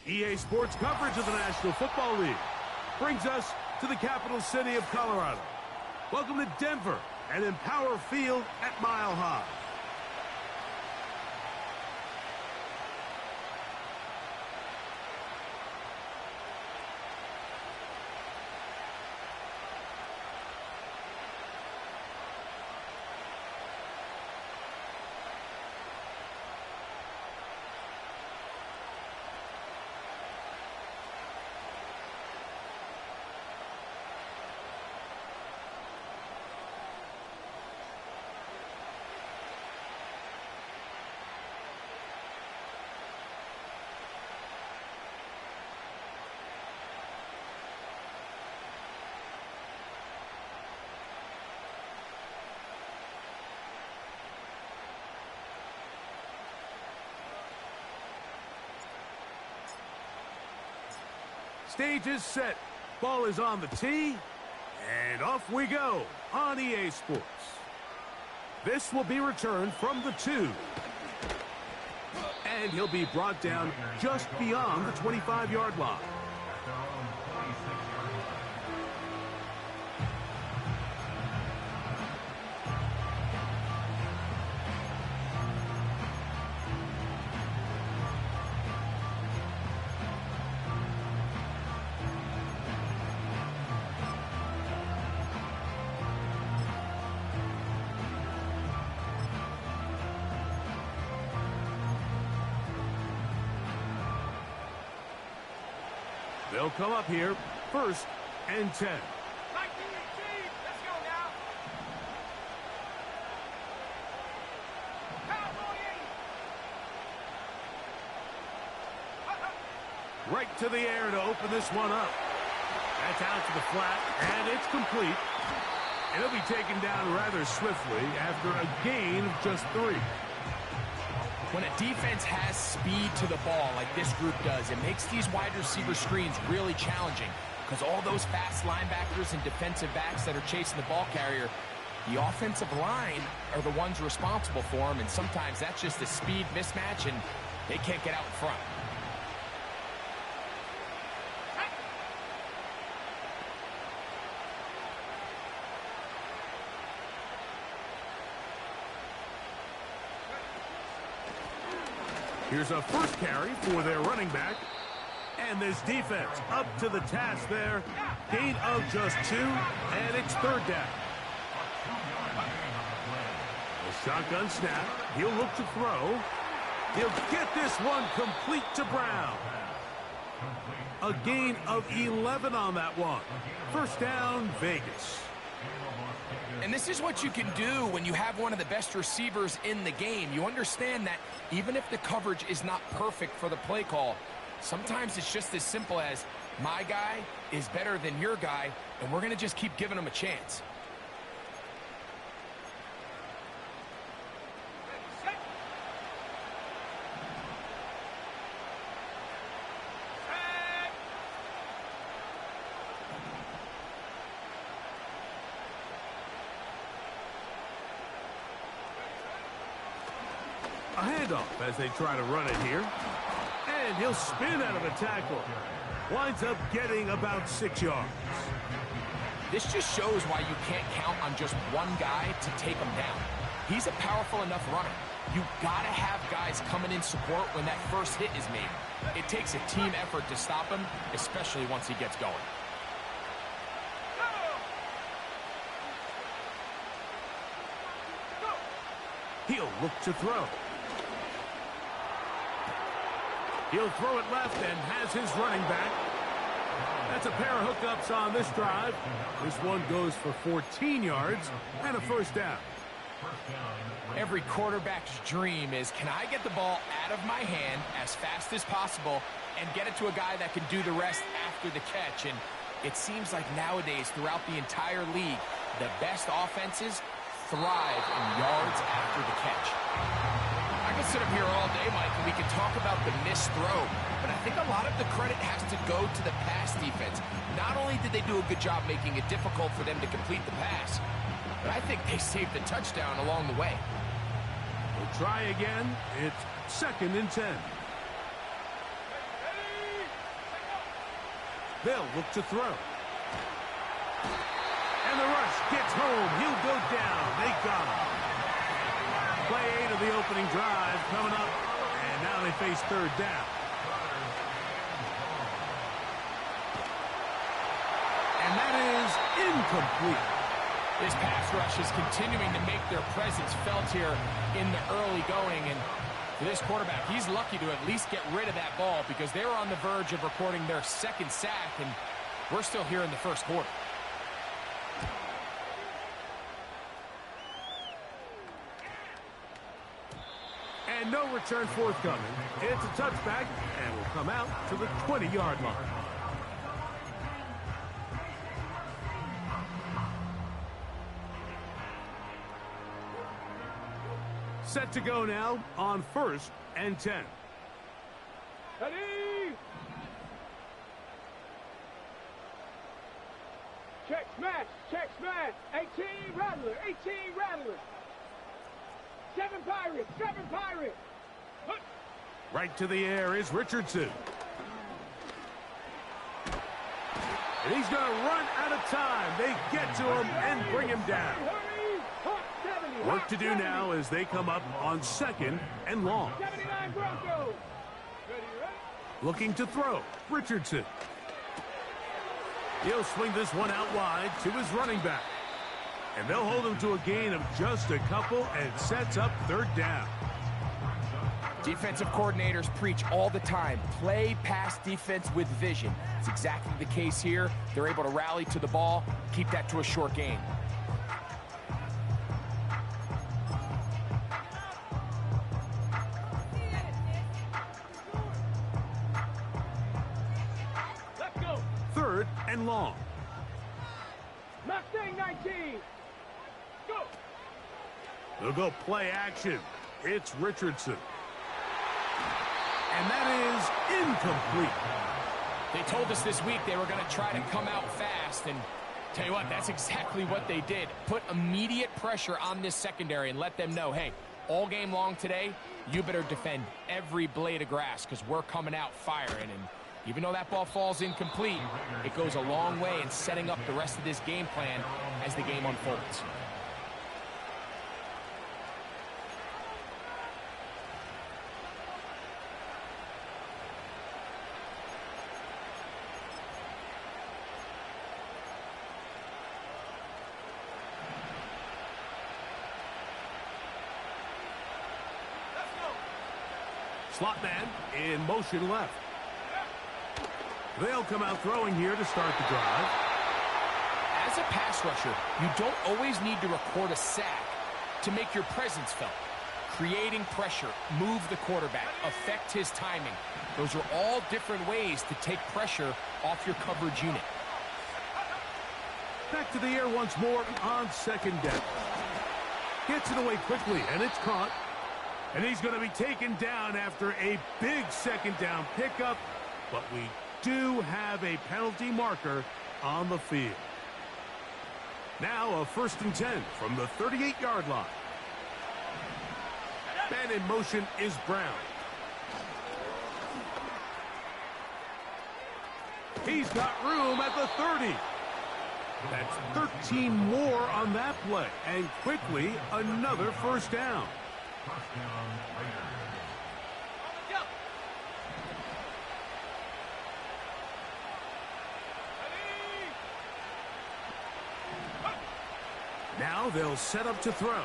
EA Sports coverage of the National Football League brings us to the capital city of Colorado. Welcome to Denver and Empower Field at Mile High. Stage is set. Ball is on the tee. And off we go on EA Sports. This will be returned from the 2. And he'll be brought down just beyond the 25-yard line. They'll come up here, 1st and 10. Let's go now. Right to the air to open this one up. That's out to the flat, and it's complete. And it'll be taken down rather swiftly after a gain of just 3. When a defense has speed to the ball like this group does, it makes these wide receiver screens really challenging because all those fast linebackers and defensive backs that are chasing the ball carrier, the offensive line are the ones responsible for them, and sometimes that's just a speed mismatch, and they can't get out in front. Here's a first carry for their running back. And this defense up to the task there. Gain of just 2, and it's 3rd down. A shotgun snap. He'll look to throw. He'll get this one complete to Brown. A gain of 11 on that one. 1st down, Vegas. And this is what you can do when you have one of the best receivers in the game. You understand that even if the coverage is not perfect for the play call, sometimes it's just as simple as my guy is better than your guy, and we're going to just keep giving him a chance. A handoff as they try to run it here. And he'll spin out of the tackle. Winds up getting about 6 yards. This just shows why you can't count on just one guy to take him down. He's a powerful enough runner. You gotta have guys coming in support when that first hit is made. It takes a team effort to stop him, especially once he gets going. He'll look to throw. He'll throw it left and has his running back. That's a pair of hookups on this drive. This one goes for 14 yards and a 1st down. Every quarterback's dream is, can I get the ball out of my hand as fast as possible and get it to a guy that can do the rest after the catch? And it seems like nowadays, throughout the entire league, the best offenses thrive in yards after the catch. I can sit up here all day, Mike, and we can talk about the missed throw, but I think a lot of the credit has to go to the pass defense. Not only did they do a good job making it difficult for them to complete the pass, but I think they saved the touchdown along the way. We'll try again. It's 2nd and 10. They'll look to throw. And the rush gets home. He'll go down. They got him. Play 8 of the opening drive coming up. And now they face third down. And that is incomplete. This pass rush is continuing to make their presence felt here in the early going. And for this quarterback, he's lucky to at least get rid of that ball because they were on the verge of recording their second sack, and we're still here in the first quarter. And no return forthcoming. It's a touchback and will come out to the 20-yard line. Set to go now on 1st and 10. Ready? Check smash, 18 Rattler, 18 Rattler. 7 Pirates, 7 Pirates. Look. Right to the air is Richardson. And he's going to run out of time. They get to him and bring him down. Work to do now as they come up on 2nd and long. 79 Broncos. Ready? Looking to throw. Richardson. He'll swing this one out wide to his running back. And they'll hold him to a gain of just a couple and sets up third down. Defensive coordinators preach all the time, play pass defense with vision. It's exactly the case here. They're able to rally to the ball, keep that to a short gain. Let's go. 3rd and long. Mustang 19. Go. They'll go play action. It's Richardson. And that is incomplete. They told us this week they were going to try to come out fast, and tell you what, that's exactly what they did. Put immediate pressure on this secondary and let them know, hey, all game long today, you better defend every blade of grass because we're coming out firing. And even though that ball falls incomplete, it goes a long way in setting up the rest of this game plan as the game unfolds. Slot man in motion left. They'll come out throwing here to start the drive. As a pass rusher, you don't always need to record a sack to make your presence felt. Creating pressure, move the quarterback, affect his timing. Those are all different ways to take pressure off your coverage unit. Back to the air once more on 2nd down. Gets it away quickly, and it's caught. And he's going to be taken down after a big 2nd down pickup. But we do have a penalty marker on the field. Now a 1st and 10 from the 38-yard line. Man in motion is Brown. He's got room at the 30. That's 13 more on that play. And quickly, another 1st down. Now they'll set up to throw.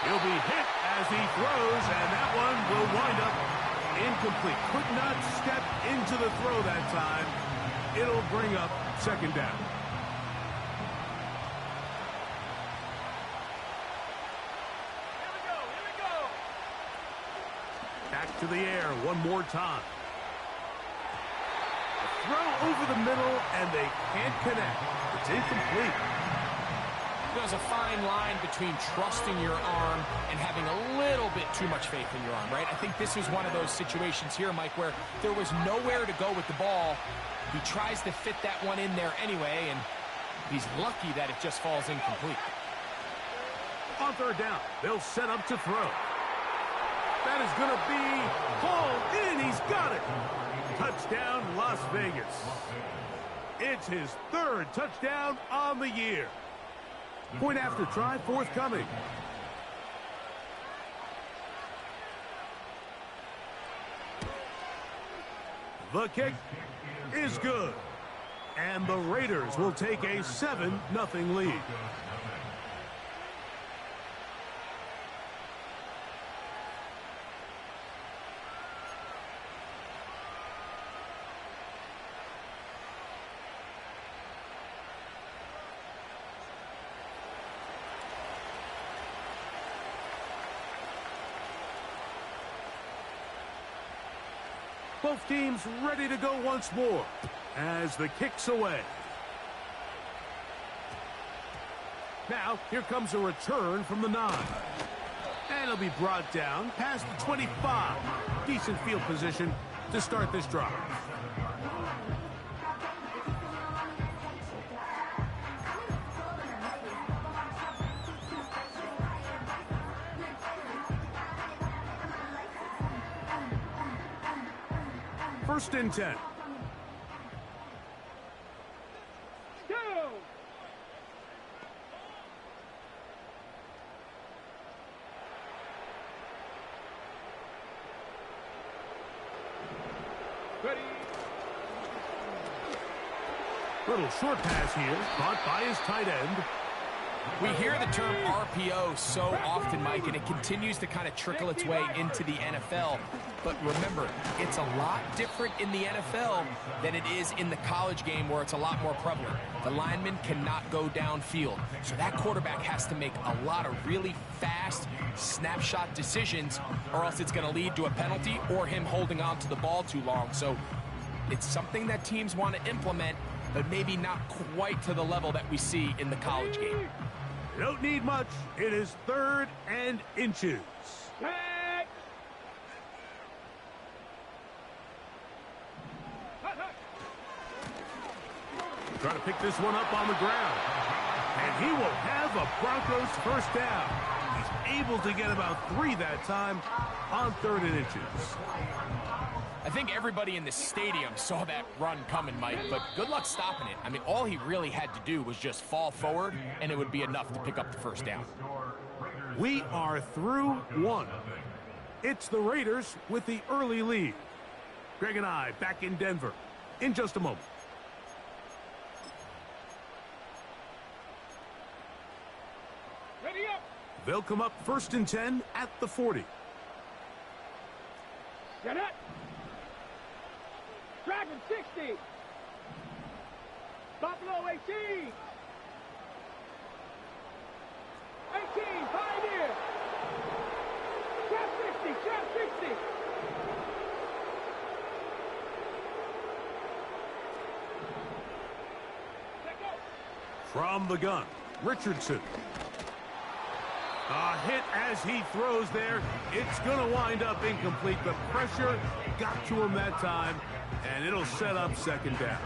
He'll be hit as he throws, and that one will wind up incomplete. Could not step into the throw that time. It'll bring up 2nd down. Back to the air one more time. A throw over the middle, and they can't connect. It's incomplete. There's a fine line between trusting your arm and having a little bit too much faith in your arm, right? I think this is one of those situations here, Mike, where there was nowhere to go with the ball. He tries to fit that one in there anyway, and he's lucky that it just falls incomplete. On 3rd down, they'll set up to throw. That is going to be hauled in. He's got it. Touchdown, Las Vegas. It's his third touchdown on the year. Point after try forthcoming. The kick is good. And the Raiders will take a 7-0 lead. Both teams ready to go once more as the kick's away. Now, here comes a return from the 9. And it'll be brought down past the 25. Decent field position to start this drive. First and 10. Go! Ready? Little short pass here, caught by his tight end. We hear the term RPO so often, Mike, and it continues to kind of trickle its way into the NFL. But remember, it's a lot different in the NFL than it is in the college game where it's a lot more prevalent. The lineman cannot go downfield. So that quarterback has to make a lot of really fast snapshot decisions, or else it's going to lead to a penalty or him holding on to the ball too long. So it's something that teams want to implement, but maybe not quite to the level that we see in the college game. Don't need much. It is 3rd and inches. Back! Trying to pick this one up on the ground. And he will have a Broncos first down. He's able to get about 3 that time on 3rd and inches. I think everybody in the stadium saw that run coming, Mike, but good luck stopping it. I mean, all he really had to do was just fall forward, and it would be enough to pick up the first down. We are through 1. It's the Raiders with the early lead. Greg and I back in Denver in just a moment. Ready up! They'll come up 1st and 10 at the 40. Get it! Dragon 60! Buffalo 18! 18, Pioneer! Trap 60, trap 60! Let go! From the gun, Richardson. A hit as he throws there. It's going to wind up incomplete. The pressure got to him that time, and it'll set up 2nd down.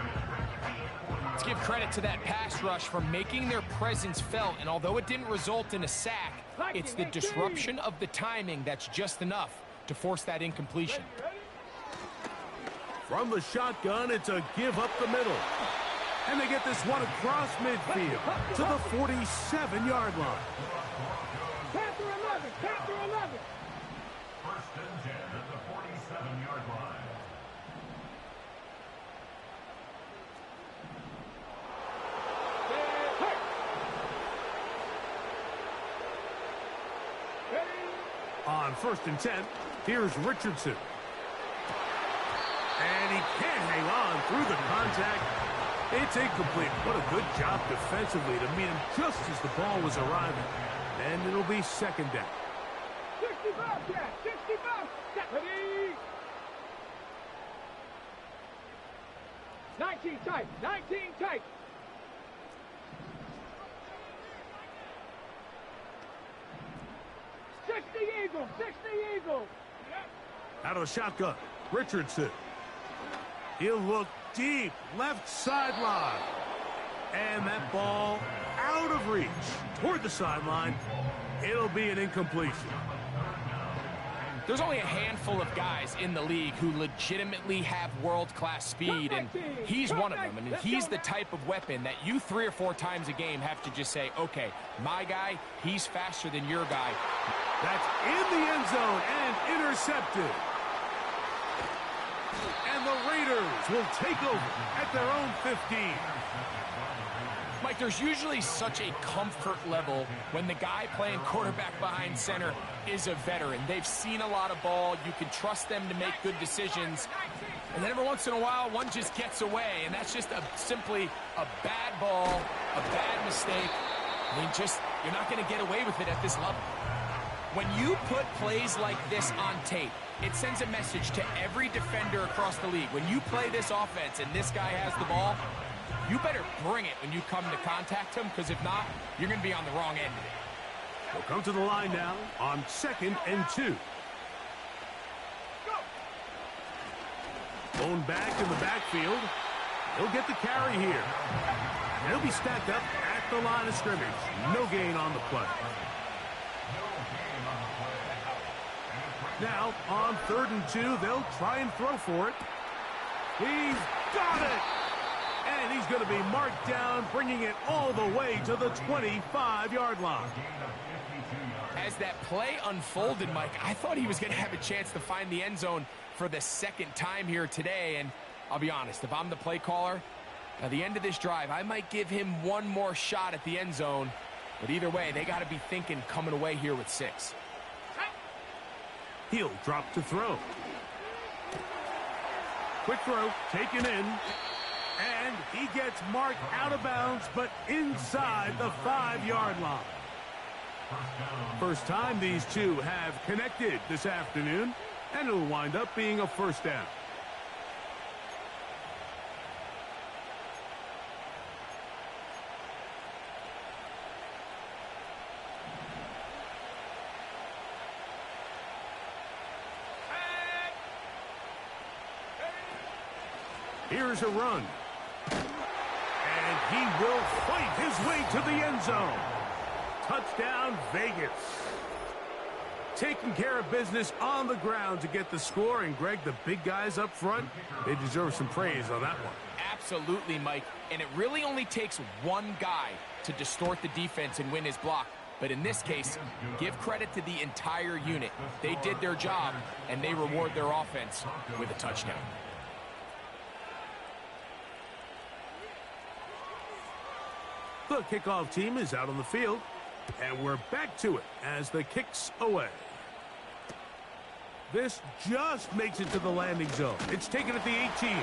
Let's give credit to that pass rush for making their presence felt, and although it didn't result in a sack, it's the disruption of the timing that's just enough to force that incompletion. From the shotgun, it's a give up the middle. And they get this one across midfield to the 47-yard line. Panther 11, Panther 11! First and 10 at the 47-yard line. On 1st and 10, here's Richardson. And he can't hang on through the contact. It's incomplete. What a good job defensively to meet him just as the ball was arriving. And it'll be 2nd down. 65, Jack! 65! Ready! 19 tight! 19 tight! Eagle! 60 Eagle! Out of the shotgun, Richardson. He'll look deep, left sideline. And that ball out of reach toward the sideline. It'll be an incompletion. There's only a handful of guys in the league who legitimately have world-class speed, and he's one of them. And he's the type of weapon that you 3 or 4 times a game have to just say, okay, my guy, he's faster than your guy. That's in the end zone and intercepted. And the Raiders will take over at their own 15. Mike, there's usually such a comfort level when the guy playing quarterback behind center is a veteran. They've seen a lot of ball. You can trust them to make good decisions. And then every once in a while, one just gets away, and that's just simply a bad ball, a bad mistake. I mean, you're not going to get away with it at this level. When you put plays like this on tape, it sends a message to every defender across the league. When you play this offense and this guy has the ball, you better bring it when you come to contact him, because if not, you're going to be on the wrong end of it. We'll come to the line now on 2nd and 2. Bone back in the backfield. He'll get the carry here. And he'll be stacked up at the line of scrimmage. No gain on the play. Now, on 3rd and 2, they'll try and throw for it. He's got it! And he's going to be marked down, bringing it all the way to the 25-yard line. As that play unfolded, Mike, I thought he was going to have a chance to find the end zone for the 2nd time here today. And I'll be honest, if I'm the play caller, at the end of this drive, I might give him one more shot at the end zone. But either way, they got to be thinking coming away here with 6. He'll drop to throw. Quick throw, taken in. And he gets marked out of bounds, but inside the 5-yard line. First time these two have connected this afternoon, and it'll wind up being a first down. Here's a run. And he will fight his way to the end zone. Touchdown, Vegas. Taking care of business on the ground to get the score. And, Greg, the big guys up front, they deserve some praise on that one. Absolutely, Mike. And it really only takes one guy to distort the defense and win his block. But in this case, give credit to the entire unit. They did their job, and they reward their offense with a touchdown. The kickoff team is out on the field, and we're back to it as the kick's away. This just makes it to the landing zone. It's taken at the 18.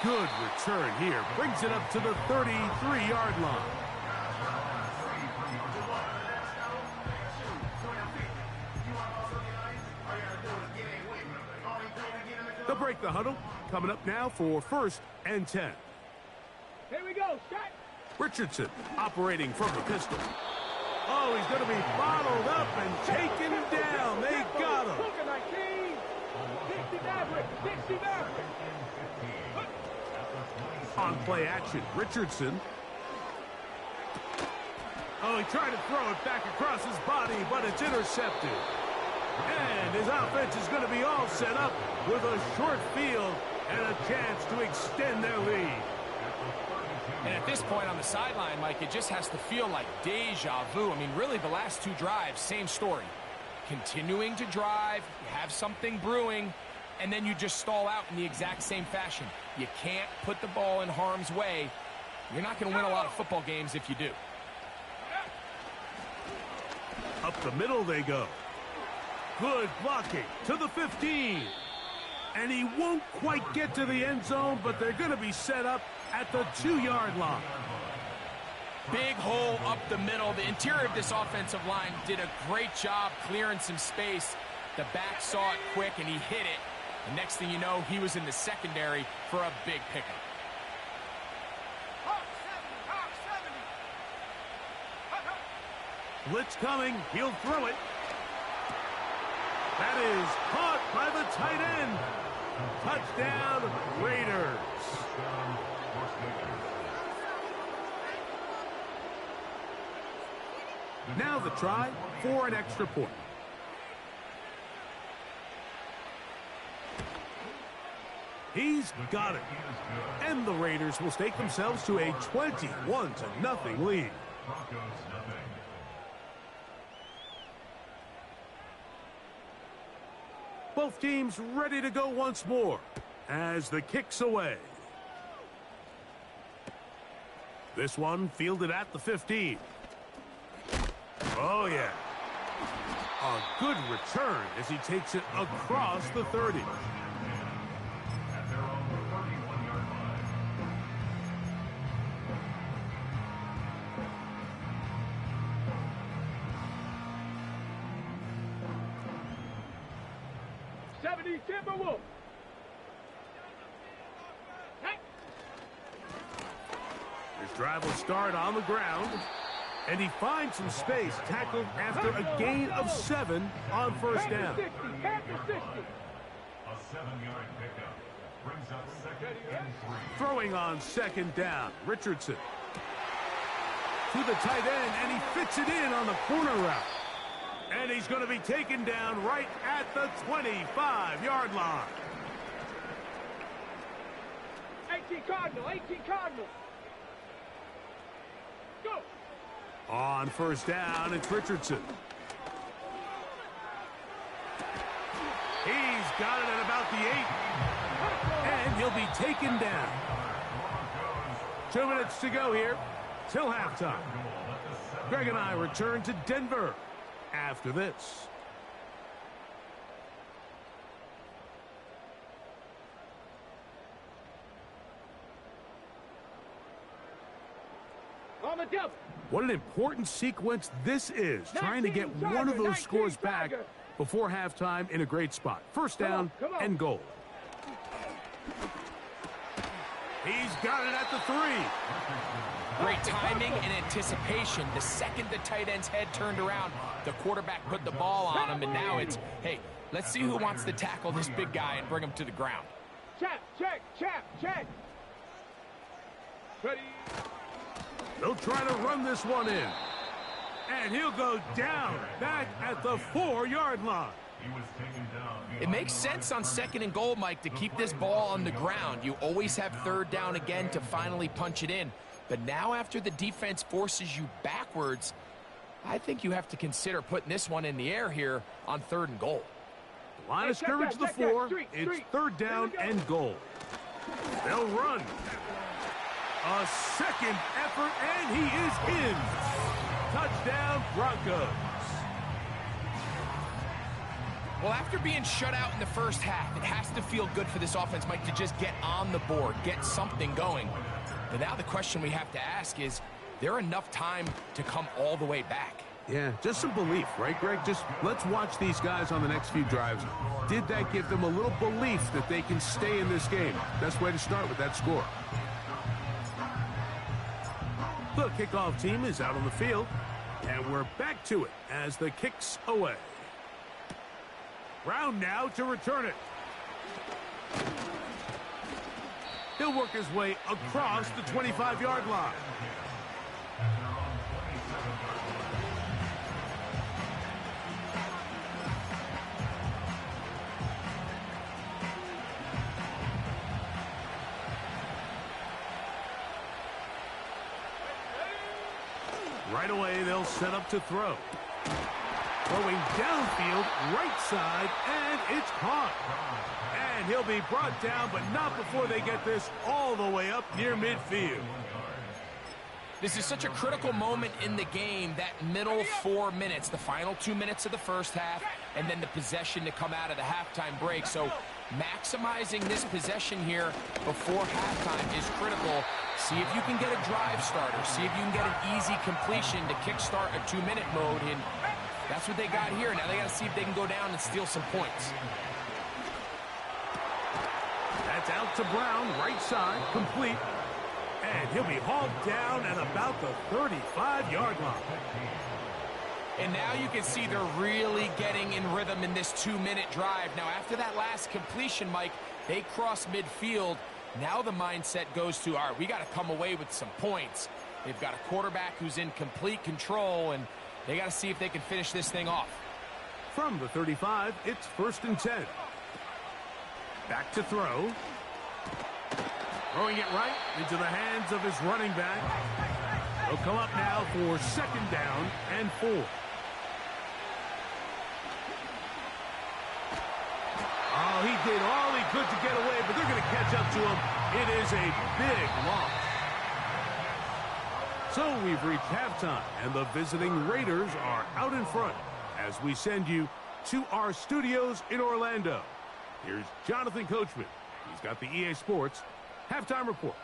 Good return here. Brings it up to the 33-yard line. They'll break the huddle. Coming up now for 1st and 10. Here we go, Scott. Richardson operating from the pistol. Oh, he's going to be bottled up and taken down. They got him. 60 Maverick, 60 Maverick. On play action, Richardson. Oh, he tried to throw it back across his body, but it's intercepted. And his offense is going to be all set up with a short field and a chance to extend their lead. And at this point on the sideline, Mike, it just has to feel like deja vu. I mean, really, the last 2 drives, same story. Continuing to drive, you have something brewing, and then you just stall out in the exact same fashion. You can't put the ball in harm's way. You're not going to win a lot of football games if you do. Up the middle they go. Good blocking to the 15. And he won't quite get to the end zone, but they're going to be set up at the 2-yard line. Big hole up the middle. The interior of this offensive line did a great job clearing some space. The back saw it quick, and he hit it. The next thing you know, he was in the secondary for a big pickup. Blitz coming. He'll throw it. That is caught by the tight end. Touchdown, Raiders. Now the try for an extra point. He's got it. And the Raiders will stake themselves to a 21-0 lead. Both teams ready to go once more as the kick's away. This one fielded at the 15. Oh, yeah. A good return as he takes it across the 30. At their own 31-yard line. Timberwolves. Hey. His drive will start on the ground. And he finds some space, tackled after a gain of 7 on first down. 60, 60. A 7-yard pickup brings up 2nd and 3. Throwing on 2nd down, Richardson. To the tight end, and he fits it in on the corner route. And he's going to be taken down right at the 25-yard line. 18 Cardinal, 18 Cardinal. Go. On first down, it's Richardson. He's got it at about the 8. And he'll be taken down. 2 minutes to go here till halftime. Greg and I return to Denver after this. On the double. What an important sequence this is, trying to get one of those scores back before halftime in a great spot. First down and goal. He's got it at the 3. Great timing and anticipation. The second the tight end's head turned around, the quarterback put the ball on him, and now it's, hey, let's see who wants to tackle this big guy and bring him to the ground. Check. Ready. They'll try to run this one in. And he'll go down back at the 4-yard line. He was taken down. It makes sense on 2nd and goal, Mike, to keep this ball on the ground. You always have 3rd down again to finally punch it in. But now after the defense forces you backwards, I think you have to consider putting this one in the air here on 3rd and goal. Line of scrimmage the 4. It's 3rd down and goal. They'll run. A second effort, and he is in. Touchdown, Broncos. Well, after being shut out in the first half, it has to feel good for this offense, Mike, to just get on the board, get something going. But now the question we have to ask is there enough time to come all the way back? Yeah, just some belief, right, Greg? Just let's watch these guys on the next few drives. Did that give them a little belief that they can stay in this game? Best way to start with that score. The kickoff team is out on the field, and we're back to it as the kick's away. Brown now to return it. He'll work his way across the 25-yard line. Right away, they'll set up to throw. Throwing downfield, right side, and it's caught. And he'll be brought down, but not before they get this all the way up near midfield. This is such a critical moment in the game, that middle 4 minutes, the final 2 minutes of the first half, and then the possession to come out of the halftime break. So maximizing this possession here before halftime is critical. See if you can get a drive starter. See if you can get an easy completion to kickstart a 2-minute mode. And that's what they got here. Now they got to see if they can go down and steal some points. That's out to Brown, right side, complete. And he'll be hauled down at about the 35-yard line. And now you can see they're really getting in rhythm in this 2-minute drive. Now after that last completion, Mike, they cross midfield. Now the mindset goes to, all right, we got to come away with some points. They've got a quarterback who's in complete control, and they got to see if they can finish this thing off. From the 35, it's 1st and 10. Back to throw. Throwing it right into the hands of his running back. He'll come up now for 2nd down and 4. Oh, he did all he could to get away, but they're going to catch up to him. It is a big loss. So we've reached halftime, and the visiting Raiders are out in front as we send you to our studios in Orlando. Here's Jonathan Coachman. He's got the EA Sports Halftime Report.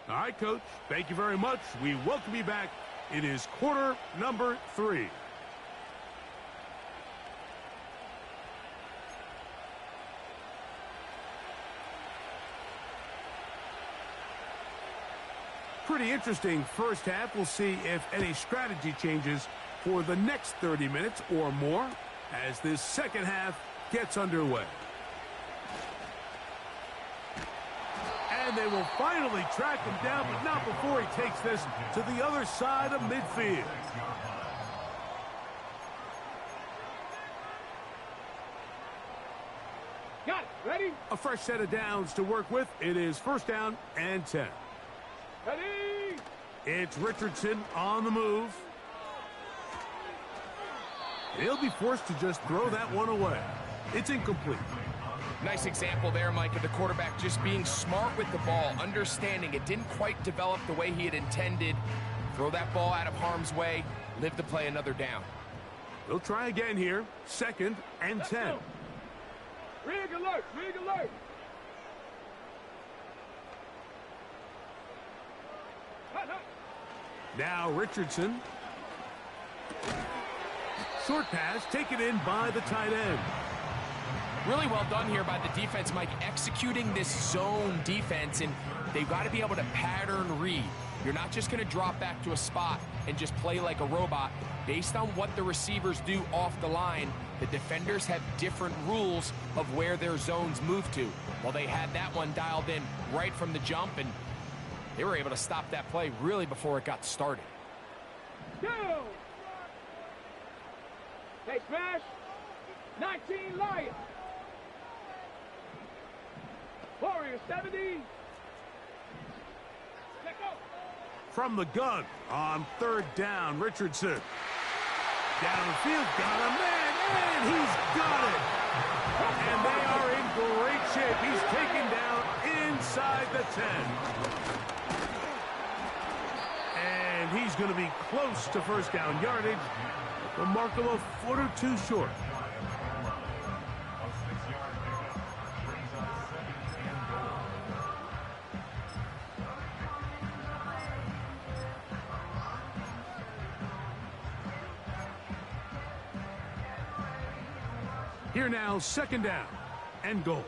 All right, Coach. Thank you very much. We welcome you back. It is quarter number 3. Pretty interesting first half. We'll see if any strategy changes for the next 30 minutes or more as this second half gets underway. And they will finally track him down, but not before he takes this to the other side of midfield. Got it. Ready? A fresh set of downs to work with. It is 1st down and 10. Ready? It's Richardson on the move. He'll be forced to just throw that one away. It's incomplete. Nice example there, Mike, of the quarterback just being smart with the ball, understanding it didn't quite develop the way he had intended. Throw that ball out of harm's way, live to play another down. They'll try again here. 2nd and 10. Rig alert. Rig alert. Hut, hut. Now Richardson. Short pass taken in by the tight end. Really well done here by the defense, Mike, executing this zone defense, and they've got to be able to pattern read. You're not just going to drop back to a spot and just play like a robot. Based on what the receivers do off the line, the defenders have different rules of where their zones move to. Well, they had that one dialed in right from the jump, and they were able to stop that play really before it got started. Go. Hey, smash. 19 Lions. Warrior 70. Let go. From the gun on 3rd down, Richardson. Downfield, got a man, and he's got it. And they are in great shape. He's taken down inside the 10. And he's going to be close to 1st down yardage. The mark of a foot or two short. Here now, 2nd down and goal.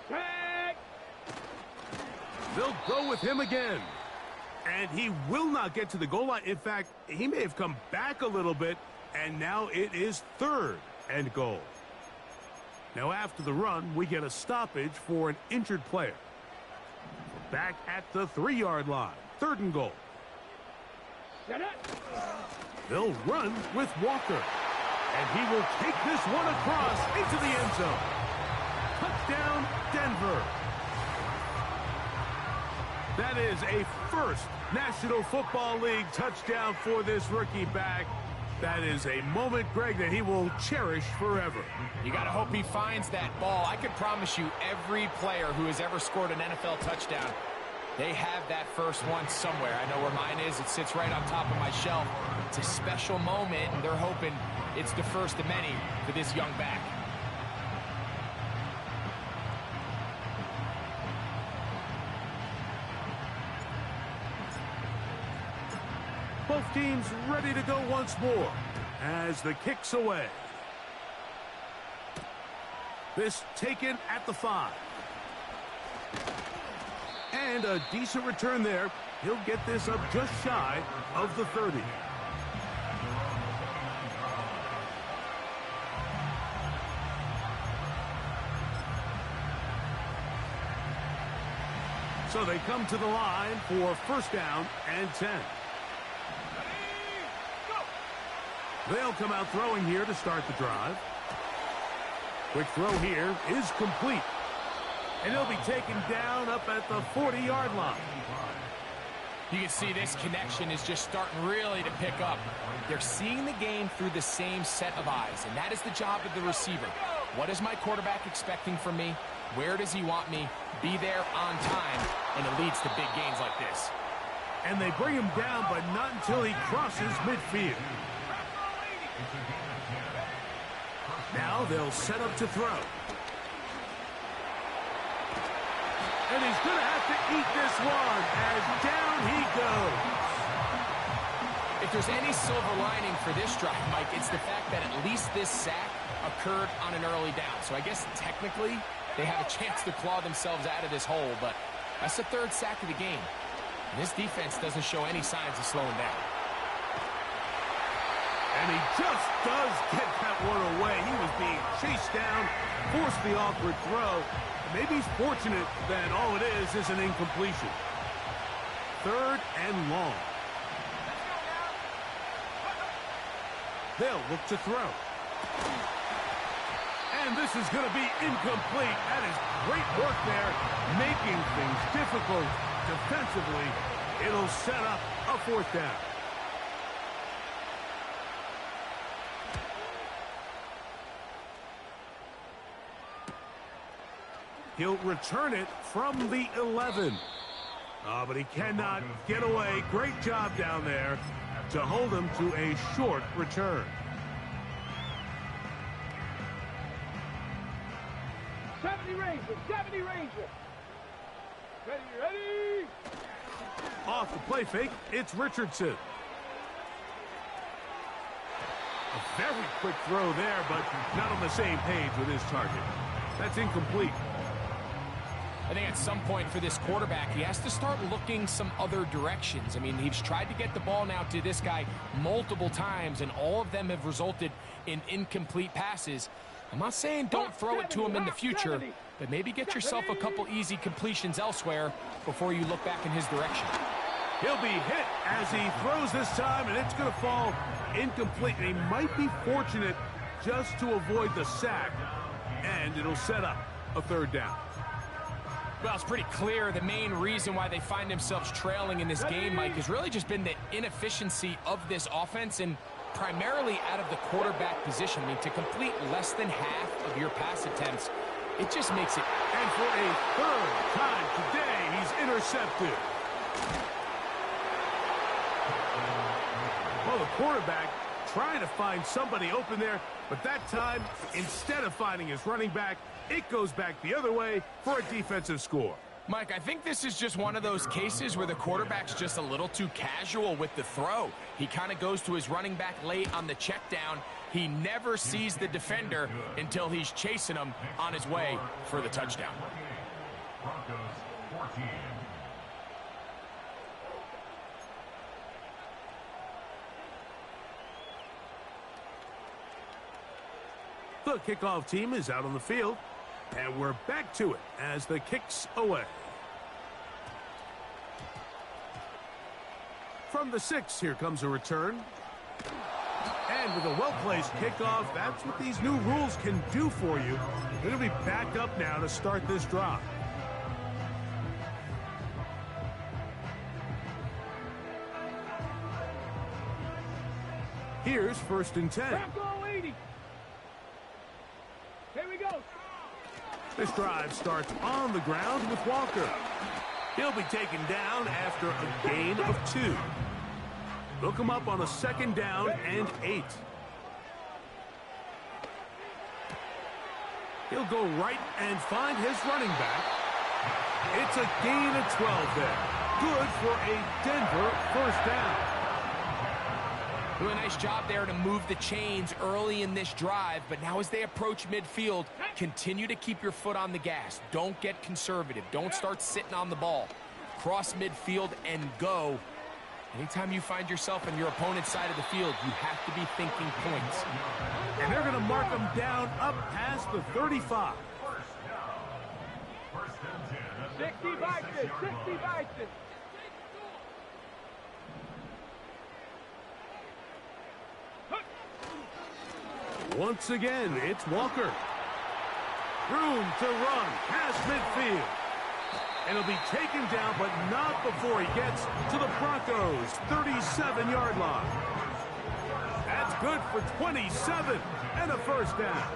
Tag. They'll go with him again. And he will not get to the goal line. In fact, he may have come back a little bit, and now it is 3rd and goal. Now after the run, we get a stoppage for an injured player. Back at the 3-yard line, 3rd and goal. Set it. They'll run with Walker. And he will take this one across into the end zone. Touchdown, Denver. That is a first National Football League touchdown for this rookie back. That is a moment, Greg, that he will cherish forever. You got to hope he finds that ball. I could promise you every player who has ever scored an NFL touchdown, they have that first one somewhere. I know where mine is. It sits right on top of my shelf. It's a special moment, and they're hoping it's the first of many for this young back. Both teams ready to go once more as the kick's away. This taken at the 5. And a decent return there. He'll get this up just shy of the 30. So they come to the line for first down and 10. They'll come out throwing here to start the drive. Quick throw here is complete. And he'll be taken down up at the 40-yard line. You can see this connection is just starting really to pick up. They're seeing the game through the same set of eyes, and that is the job of the receiver. What is my quarterback expecting from me? Where does he want me? Be there on time, and it leads to big gains like this. And they bring him down, but not until he crosses midfield. Now they'll set up to throw. And he's going to have to eat this one as down he goes. If there's any silver lining for this drive, Mike, it's the fact that at least this sack occurred on an early down. So I guess technically they have a chance to claw themselves out of this hole, but that's the third sack of the game. And this defense doesn't show any signs of slowing down. And he just does get that one away. He was being chased down, forced the awkward throw. Maybe he's fortunate that all it is an incompletion. Third and long. They'll look to throw. And this is going to be incomplete. That is great work there, making things difficult defensively. It'll set up a fourth down. He'll return it from the 11. Oh, but he cannot get away. Great job down there to hold him to a short return. 70 Ranger, 70 Ranger. Ready. Off the play fake, it's Richardson. A very quick throw there, but not on the same page with his target. That's incomplete. I think at some point for this quarterback, he has to start looking some other directions. I mean, he's tried to get the ball now to this guy multiple times, and all of them have resulted in incomplete passes. I'm not saying don't throw it to him in the future, but maybe get yourself a couple easy completions elsewhere before you look back in his direction. He'll be hit as he throws this time, and it's going to fall incomplete. And he might be fortunate just to avoid the sack, and it'll set up a third down. Well, it's pretty clear the main reason why they find themselves trailing in this game, Mike, has really just been the inefficiency of this offense and primarily out of the quarterback position. I mean, to complete less than half of your pass attempts, it just makes it. And for a third time today, he's intercepted. Well, the quarterback trying to find somebody open there, but that time, instead of finding his running back, it goes back the other way for a defensive score. Mike, I think this is just one of those cases where the quarterback's just a little too casual with the throw. He kind of goes to his running back late on the check down. He never sees the defender until he's chasing him on his way for the touchdown. Broncos 14. The kickoff team is out on the field, and we're back to it as the kick's away. From the 6, here comes a return. And with a well-placed kickoff, that's what these new rules can do for you. They're going to be backed up now to start this drive. Here's first and 10. Bronco 80. Here we go. This drive starts on the ground with Walker. He'll be taken down after a gain of 2. They'll come up on a second down and 8. He'll go right and find his running back. It's a gain of 12 there. Good for a Denver first down. Doing a nice job there to move the chains early in this drive, but now as they approach midfield, continue to keep your foot on the gas. Don't get conservative. Don't start sitting on the ball. Cross midfield and go. Anytime you find yourself on your opponent's side of the field, you have to be thinking points. And they're going to mark them down up past the 35. First and 10 at 60 Vikings, 60 Vikings. Once again, it's Walker. Room to run past midfield. And he'll be taken down, but not before he gets to the Broncos' 37-yard line. That's good for 27 and a first down.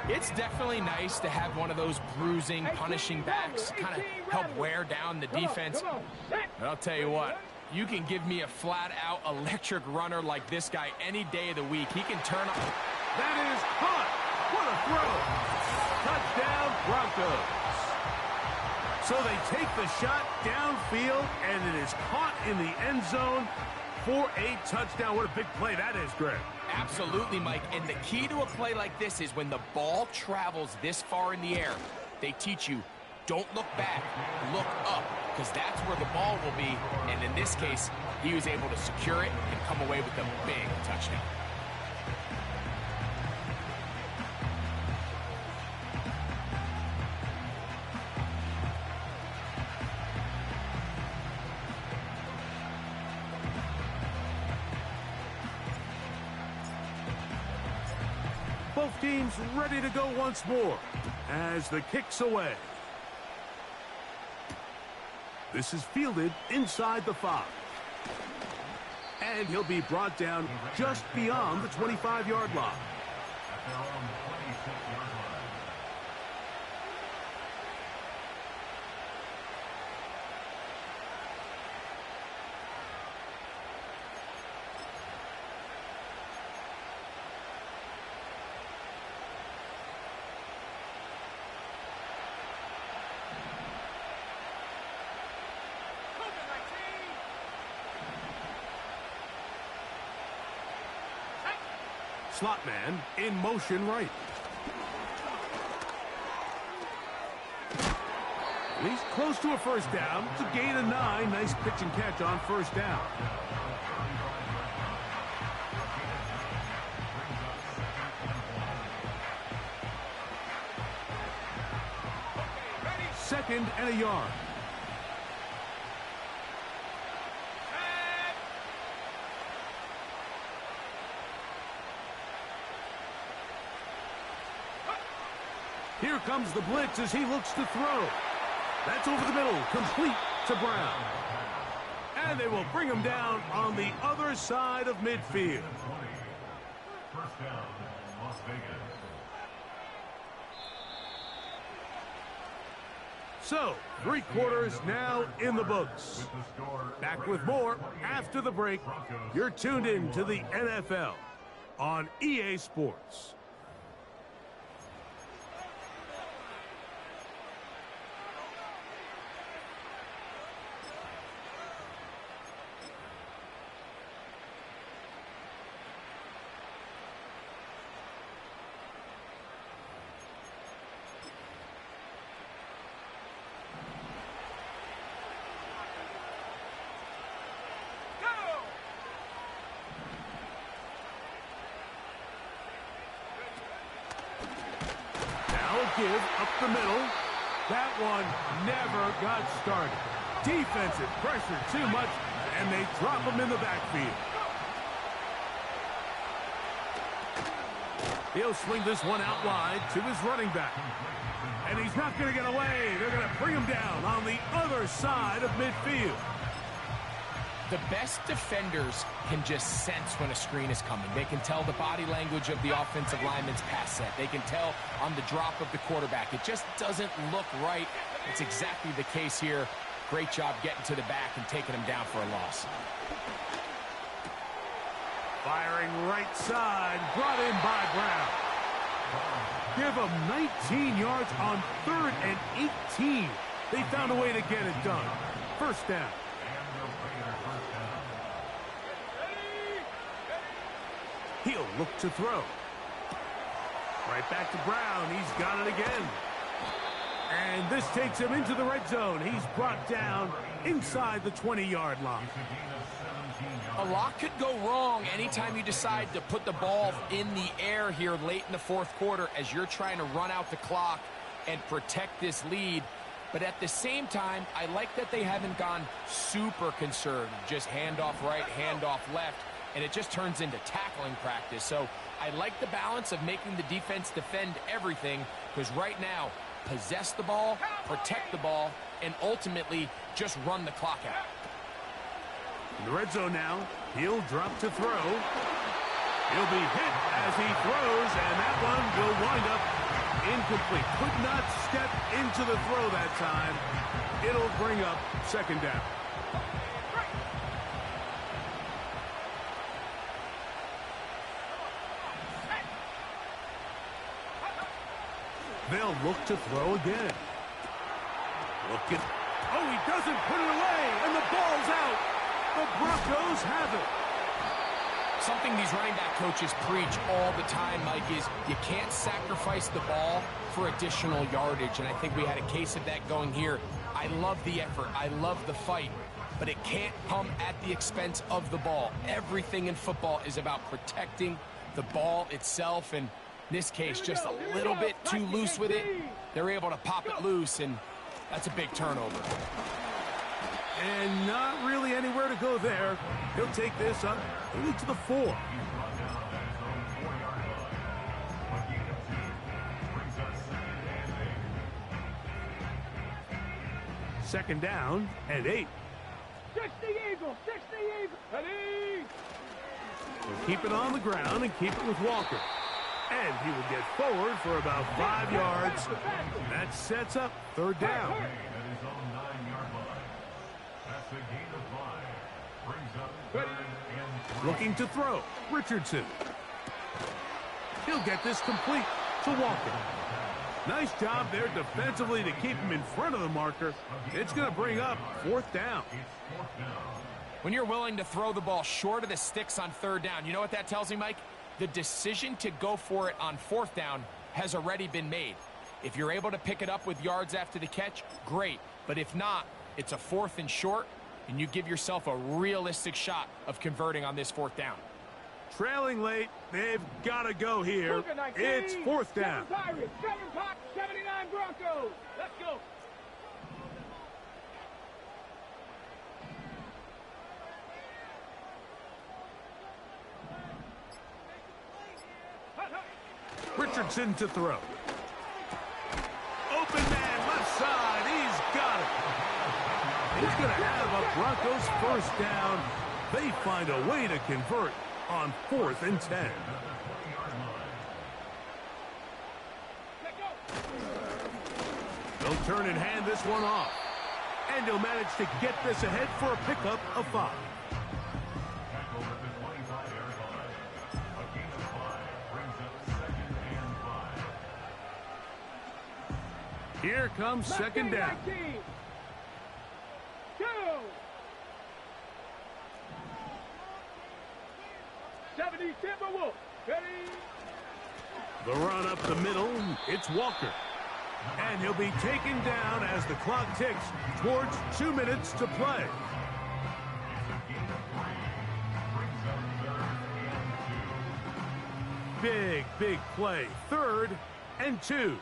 It's definitely nice to have one of those bruising, punishing backs kind of help wear down the defense. But I'll tell you what, you can give me a flat-out electric runner like this guy any day of the week. He can turn up. That is caught. What a throw. Touchdown, Broncos. So they take the shot downfield, and it is caught in the end zone for a touchdown. What a big play that is, Greg. Absolutely, Mike. And the key to a play like this is when the ball travels this far in the air, they teach you, don't look back, look up, because that's where the ball will be. And in this case, he was able to secure it and come away with a big touchdown. Both teams ready to go once more as the kick's away. This is fielded inside the 5. And he'll be brought down just beyond the 25-yard line. At their own 26-yard line. Slot man in motion right. He's close to a first down. It's a gain of 9. Nice pitch and catch on first down. Second and a yard. Here comes the blitz as he looks to throw. That's over the middle, complete to Brown. And they will bring him down on the other side of midfield. First down, Las Vegas. So, 3 quarters now in the books. Back with more after the break. You're tuned in to the NFL on EA Sports. Give up the middle. That one never got started. Defensive pressure too much, and they drop him in the backfield. He'll swing this one out wide to his running back. And he's not going to get away. They're going to bring him down on the other side of midfield. The best defenders can just sense when a screen is coming. They can tell the body language of the offensive lineman's pass set. They can tell on the drop of the quarterback. It just doesn't look right. It's exactly the case here. Great job getting to the back and taking him down for a loss. Firing right side, brought in by Brown. Give him 19 yards on 3rd and 18. They found a way to get it done. First down. He'll look to throw. Right back to Brown. He's got it again. And this takes him into the red zone. He's brought down inside the 20-yard line. A lot could go wrong anytime you decide to put the ball in the air here late in the 4th quarter as you're trying to run out the clock and protect this lead. But at the same time, I like that they haven't gone super conservative, just handoff right, handoff left, and it just turns into tackling practice. So I like the balance of making the defense defend everything, because right now, possess the ball, protect the ball, and ultimately just run the clock out. In the red zone now, he'll drop to throw. He'll be hit as he throws, and that one will wind up incomplete. Could not step into the throw that time. It'll bring up second down. They'll look to throw again. Looking. Oh, he doesn't put it away, and the ball's out. The Broncos have it. Something these running back coaches preach all the time, Mike, is you can't sacrifice the ball for additional yardage, and I think we had a case of that going here. I love the effort. I love the fight, but it can't come at the expense of the ball. Everything in football is about protecting the ball itself, and in this case, just a little bit too loose with it. They're able to pop it loose, and that's a big turnover. And not really anywhere to go there. He'll take this up only to the 4. Second down and 8. 60 Eagles, 60 Eagles. Ready? He'll keep it on the ground and keep it with Walker. And he will get forward for about 5 yards. That sets up third down. Looking to throw. Richardson. He'll get this complete to Walker. Nice job there defensively to keep him in front of the marker. It's going to bring up fourth down. When you're willing to throw the ball short of the sticks on third down, you know what that tells me, Mike? The decision to go for it on fourth down has already been made. If you're able to pick it up with yards after the catch, great. But if not, it's a 4th and short, and you give yourself a realistic shot of converting on this fourth down. Trailing late, they've got to go here. It's fourth down. 7 Pirates, 79 Broncos. Let's go. Richardson to throw. Open man, left side. He's got it. He's going to have a Broncos first down. They find a way to convert on 4th and 10. They'll turn and hand this one off. And he'll manage to get this ahead for a pickup of 5. Here comes second down. 70 Timberwolves. Ready? The run up the middle, it's Walker. And he'll be taken down as the clock ticks towards 2 minutes to play. Big play. 3rd and 2.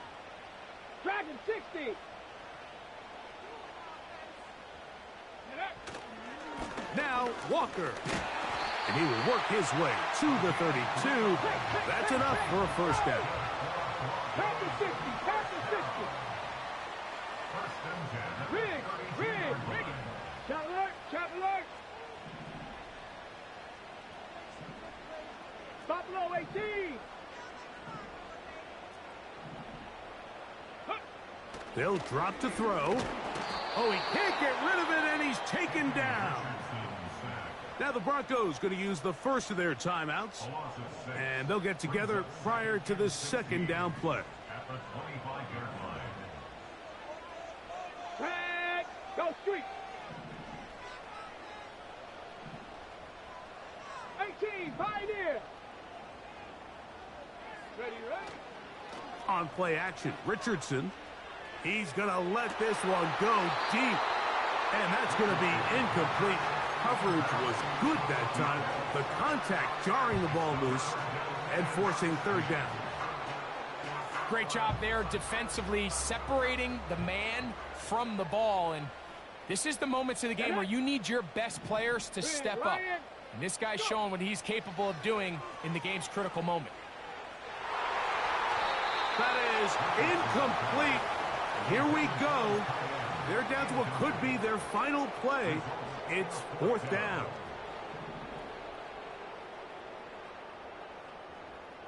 Dragon 60. Now Walker. And he will work his way to the 32. That's enough for a first down. Past the 60. Past the 60. Rig. Chop alert. Buffalo 18. They'll drop to throw. Oh, he can't get rid of it, and he's taken down. Now the Broncos going to use the first of their timeouts, and they'll get together prior to the second down play. Red, go street. 18, Pioneer. Ready? On play action, Richardson. He's going to let this one go deep, and that's going to be incomplete. Coverage was good that time. The contact jarring the ball loose and forcing third down. Great job there defensively, separating the man from the ball. And this is the moments of the game where you need your best players to step up. And this guy's showing what he's capable of doing in the game's critical moment. That is incomplete. Here we go. They're down to what could be their final play. It's 4th down.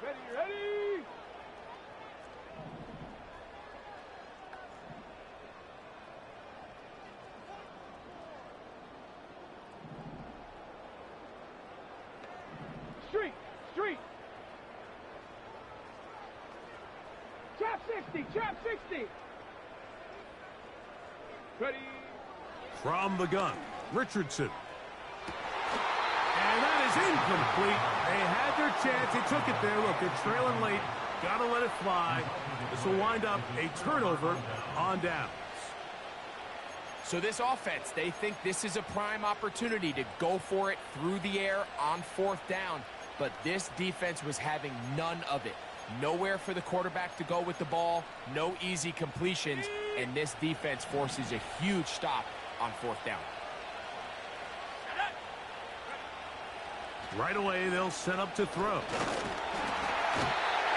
Ready, ready. Street, street. Trap 60, trap 60. Ready. From the gun, Richardson. And that is incomplete. They had their chance. They took it there. Look, they're trailing late. Got to let it fly. This will wind up a turnover on downs. So this offense, they think this is a prime opportunity to go for it through the air on 4th down. But this defense was having none of it. Nowhere for the quarterback to go with the ball. No easy completions. And this defense forces a huge stop on 4th down. Right away, they'll set up to throw.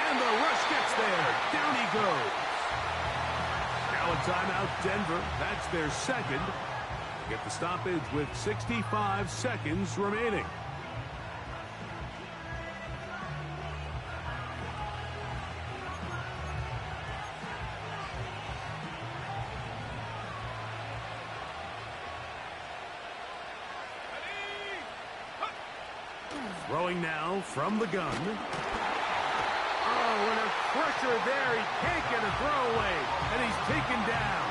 And the rush gets there. Down he goes. Now a timeout, Denver. That's their second. Get the stoppage with 65 seconds remaining. Throwing now from the gun. Oh, and a pressure there. He can't get a throwaway, and he's taken down.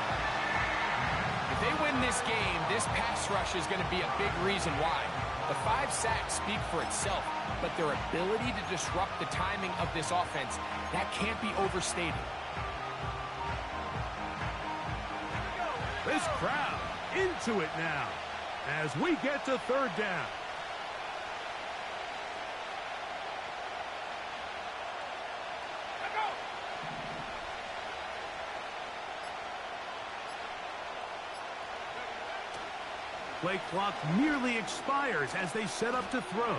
If they win this game, this pass rush is going to be a big reason why. The 5 sacks speak for itself, but their ability to disrupt the timing of this offense, that can't be overstated. This crowd into it now as we get to 3rd down. Play clock nearly expires as they set up to throw.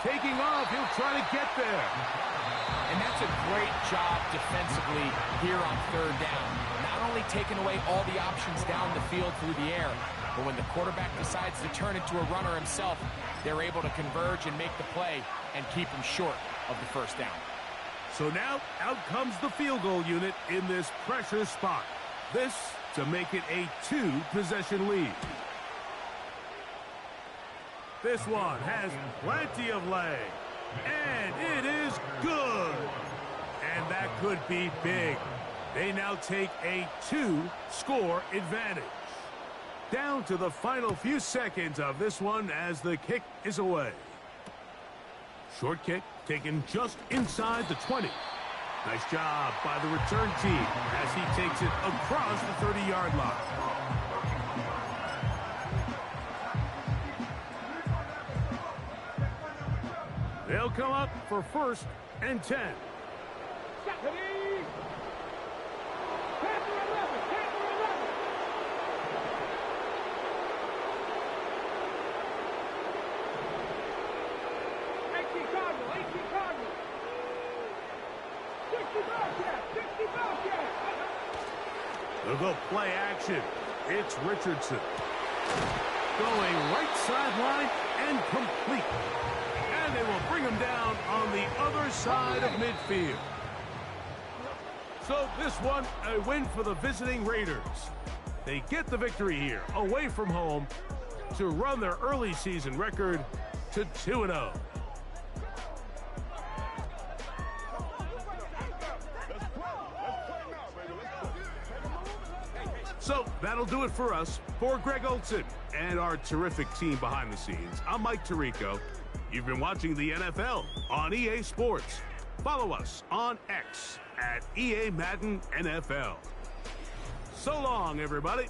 Taking off, he'll try to get there. And that's a great job defensively here on 3rd down. Not only taking away all the options down the field through the air, but when the quarterback decides to turn into a runner himself, they're able to converge and make the play and keep him short of the 1st down. So now out comes the field goal unit in this pressure spot. This to make it a 2-possession lead. This one has plenty of leg. And it is good. And that could be big. They now take a 2-score advantage. Down to the final few seconds of this one as the kick is away. Short kick taken just inside the 20. Nice job by the return team as he takes it across the 30-yard line. They'll come up for 1st and 10. They'll go play action. It's Richardson. Going right sideline and complete. And they will bring him down on the other side of midfield. So this one, a win for the visiting Raiders. They get the victory here, away from home, to run their early season record to 2-0. So that'll do it for us. For Greg Olson and our terrific team behind the scenes, I'm Mike Tirico. You've been watching the NFL on EA Sports. Follow us on X at EA Madden NFL. So long, everybody.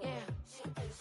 Yeah.